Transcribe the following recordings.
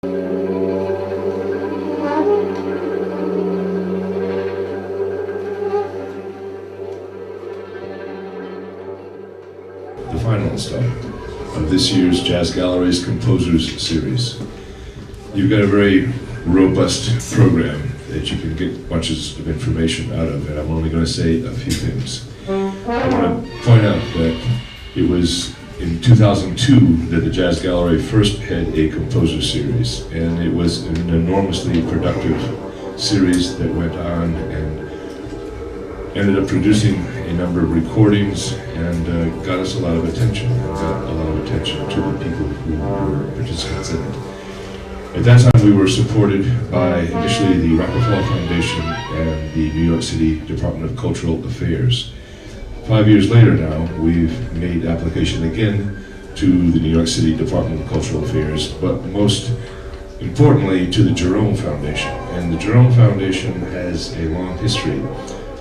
The final installment of this year's Jazz Gallery's Composers Series. You've got a very robust program that you can get bunches of information out of, and I'm only going to say a few things. I want to point out that it was in 2002 that the Jazz Gallery first had a composer series, and it was an enormously productive series that went on and ended up producing a number of recordings and got us a lot of attention, and got a lot of attention to the people who were participants in it. At that time we were supported by initially the Rockefeller Foundation and the New York City Department of Cultural Affairs. 5 years later now, we've made application again to the New York City Department of Cultural Affairs, but most importantly to the Jerome Foundation. And the Jerome Foundation has a long history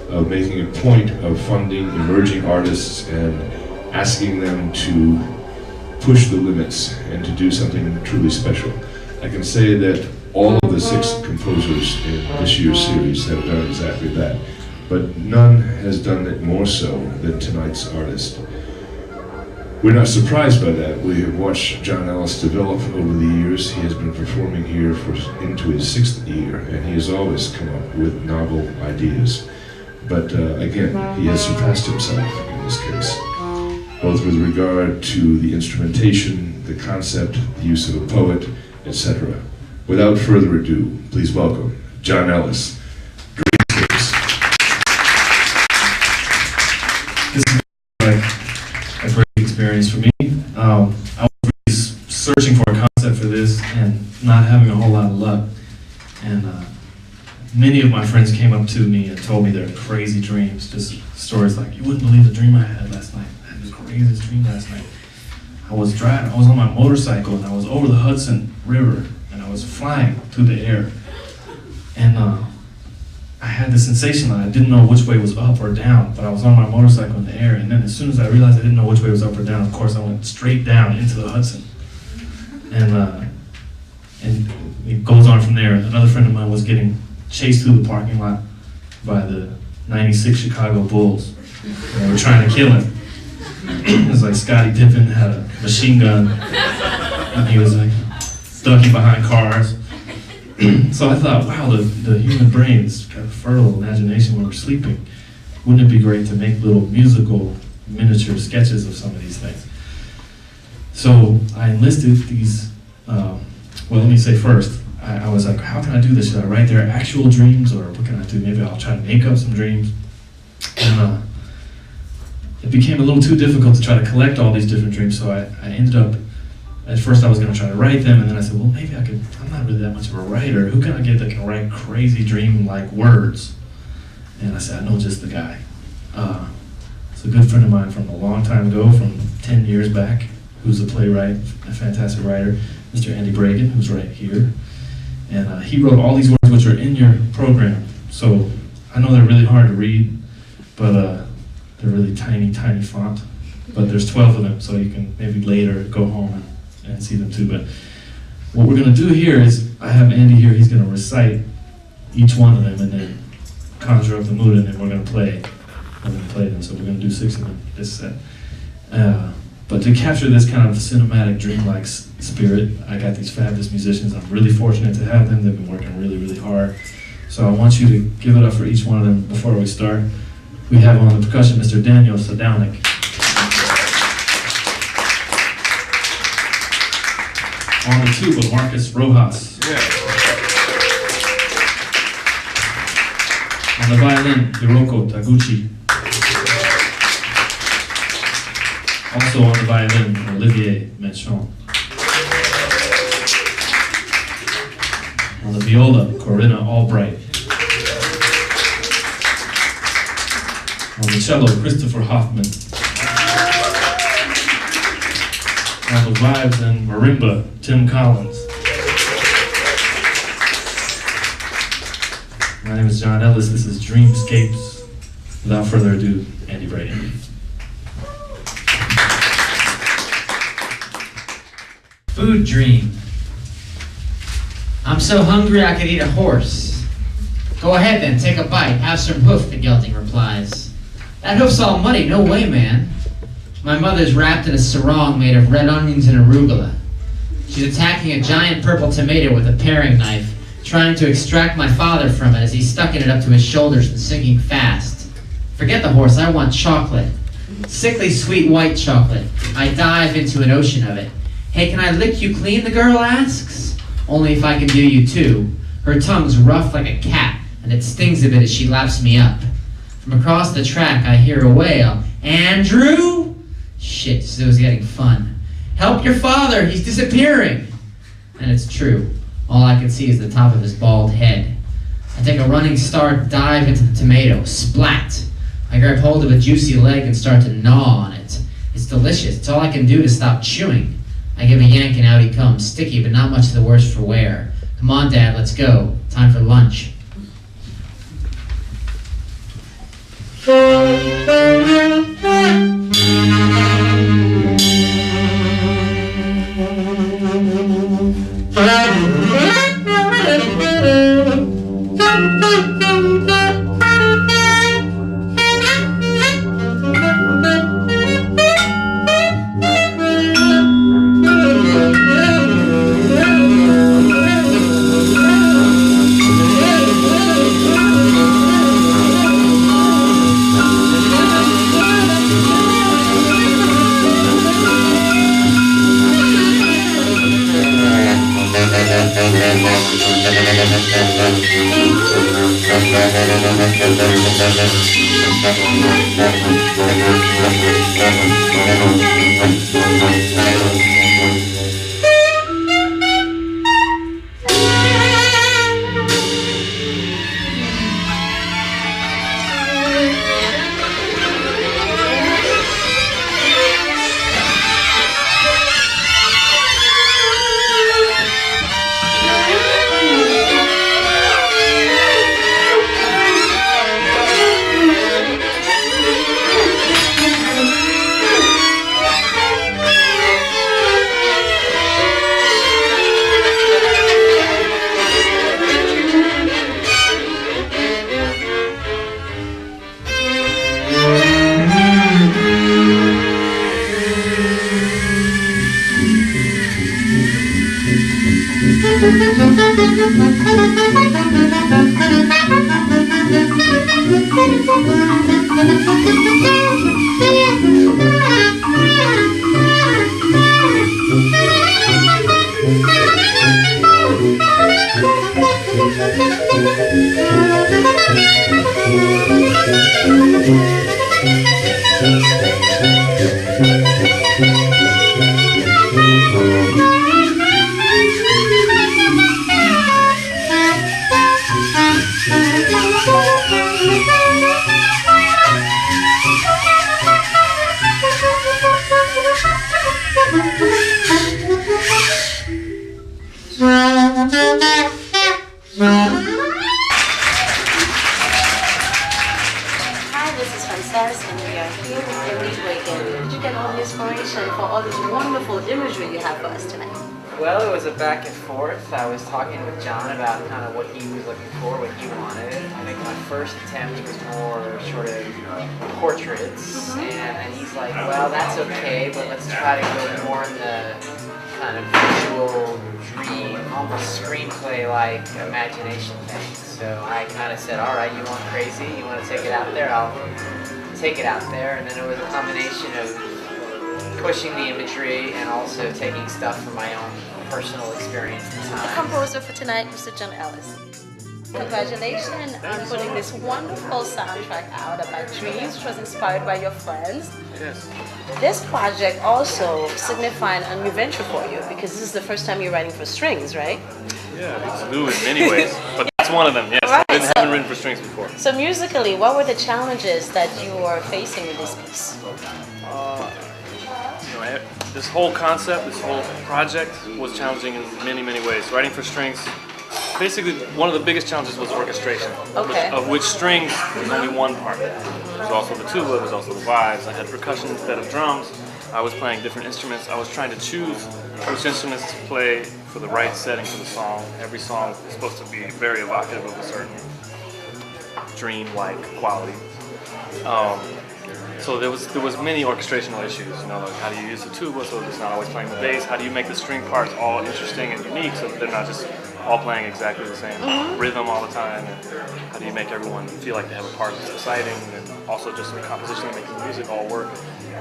of making a point of funding emerging artists and asking them to push the limits and to do something truly special. I can say that all of the 6 composers in this year's series have done exactly that, but none has done it more so than tonight's artist. We're not surprised by that. We have watched John Ellis develop over the years. He has been performing here into his 6th year, and he has always come up with novel ideas. But again, he has surpassed himself in this case, both with regard to the instrumentation, the concept, the use of a poet, etc. Without further ado, please welcome John Ellis. This is a great experience for me. I was really searching for a concept for this and not having a whole lot of luck. And many of my friends came up to me and told me their crazy dreams, just stories like, you wouldn't believe the dream I had last night. I had the craziest dream last night. I was on my motorcycle and I was over the Hudson River and I was flying through the air. And I had the sensation that I didn't know which way was up or down, but I was on my motorcycle in the air, and then as soon as I realized I didn't know which way was up or down, of course I went straight down into the Hudson. And it goes on from there. Another friend of mine was getting chased through the parking lot by the '96 Chicago Bulls. They were trying to kill him. It was like Scottie Pippen had a machine gun, and he was like ducking behind cars. So I thought, wow, the human brain's got a fertile imagination when we're sleeping. Wouldn't it be great to make little musical miniature sketches of some of these things? So I enlisted these, well, let me say first, I was like, how can I do this? Should I write their actual dreams, or what can I do? Maybe I'll try to make up some dreams. And it became a little too difficult to try to collect all these different dreams, so I ended up, at first I was going to try to write them, and then I said, well, maybe I could, I'm not really that much of a writer. Who can I get that can write crazy dream-like words? And I said, I know just the guy. It's a good friend of mine from a long time ago, from 10 years back, who's a playwright, a fantastic writer, Mr. Andy Bragen, who's right here. And he wrote all these words which are in your program. So I know they're really hard to read, but they're really tiny, tiny font. But there's 12 of them, so you can maybe later go home and see them too. But what we're going to do here is, I have Andy here, he's going to recite each one of them and then conjure up the mood, and then we're going to play. We're going to play them, so we're going to do 6 of them this set. But to capture this kind of cinematic, dreamlike spirit, I got these fabulous musicians. I'm really fortunate to have them. They've been working really, really hard. So I want you to give it up for each one of them before we start. We have on the percussion Mr. Daniel Sadownik. On the tuba, Marcus Rojas. Yeah. On the violin, Hiroko Taguchi. Also on the violin, Olivier Menchon. On the viola, Corinna Albright. On the cello, Christopher Hoffman. On the vibes and marimba, Tim Collins. My name is John Ellis. This is Dreamscapes. Without further ado, Andy Bragen. Food dream. I'm so hungry I could eat a horse. Go ahead then, take a bite, have some hoof, the gelding replies. That hoof's all muddy, no way, man. My mother's wrapped in a sarong made of red onions and arugula. She's attacking a giant purple tomato with a paring knife, trying to extract my father from it as he's stucking it up to his shoulders and sinking fast. Forget the horse, I want chocolate. Sickly sweet white chocolate. I dive into an ocean of it. Hey, can I lick you clean, the girl asks. Only if I can do you too. Her tongue's rough like a cat, and it stings a bit as she laps me up. From across the track I hear a wail. Andrew? Shit, this was getting fun. Help your father, he's disappearing. And it's true. All I can see is the top of his bald head. I take a running start, dive into the tomato. Splat! I grab hold of a juicy leg and start to gnaw on it. It's delicious. It's all I can do to stop chewing. I give a yank and out he comes, sticky but not much the worse for wear. Come on, Dad, let's go. Time for lunch. Hi, this is Francesse, and we are here with Andy Bragen. Where did you get all the inspiration for all this wonderful imagery you have for us tonight? Well, it was a back and forth. I was talking with John about kind of what he was looking for, what he wanted. I think my first attempt was more sort of portraits, and he's like, well, that's okay, but let's try to go more in the kind of visual dream, almost screenplay-like imagination thing. So I kind of said, all right, you want crazy? You want to take it out there? I'll take it out there. And then it was a combination of pushing the imagery and also taking stuff from my own personal experience at the The time. composer for tonight, Mr. John Ellis. Congratulations on putting this wonderful soundtrack out about dreams, which was inspired by your friends. Yes. This project also signified a new venture for you, because this is the first time you're writing for strings, right? Yeah, it's new in many ways, but that's one of them. Yes, Right, I so- haven't written for strings before. So musically, what were the challenges that you were facing with this piece? This whole concept, this whole project was challenging in many, many ways. Writing for strings, basically one of the biggest challenges was orchestration, Okay. of which strings is only one part. There was also the tuba, there was also the vibes. I had percussion instead of drums. I was playing different instruments. I was trying to choose which instruments to play for the right setting for the song. Every song is supposed to be very evocative of a certain dream-like quality. So there was many orchestrational issues, you know, like how do you use the tuba so it's not always playing the bass? How do you make the string parts all interesting and unique so that they're not just all playing exactly the same rhythm all the time? And how do you make everyone feel like they have a part that's exciting, and also just the composition and making the music all work?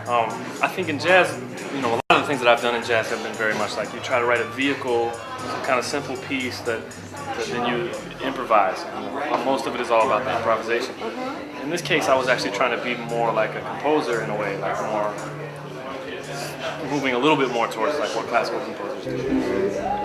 I think in jazz, you know, a lot of the things that I've done in jazz have been very much like you try to write a vehicle, some kind of simple piece that then you improvise. And most of it is all about the improvisation. In this case, I was actually trying to be more like a composer in a way, like more moving a little bit more towards like what classical composers do.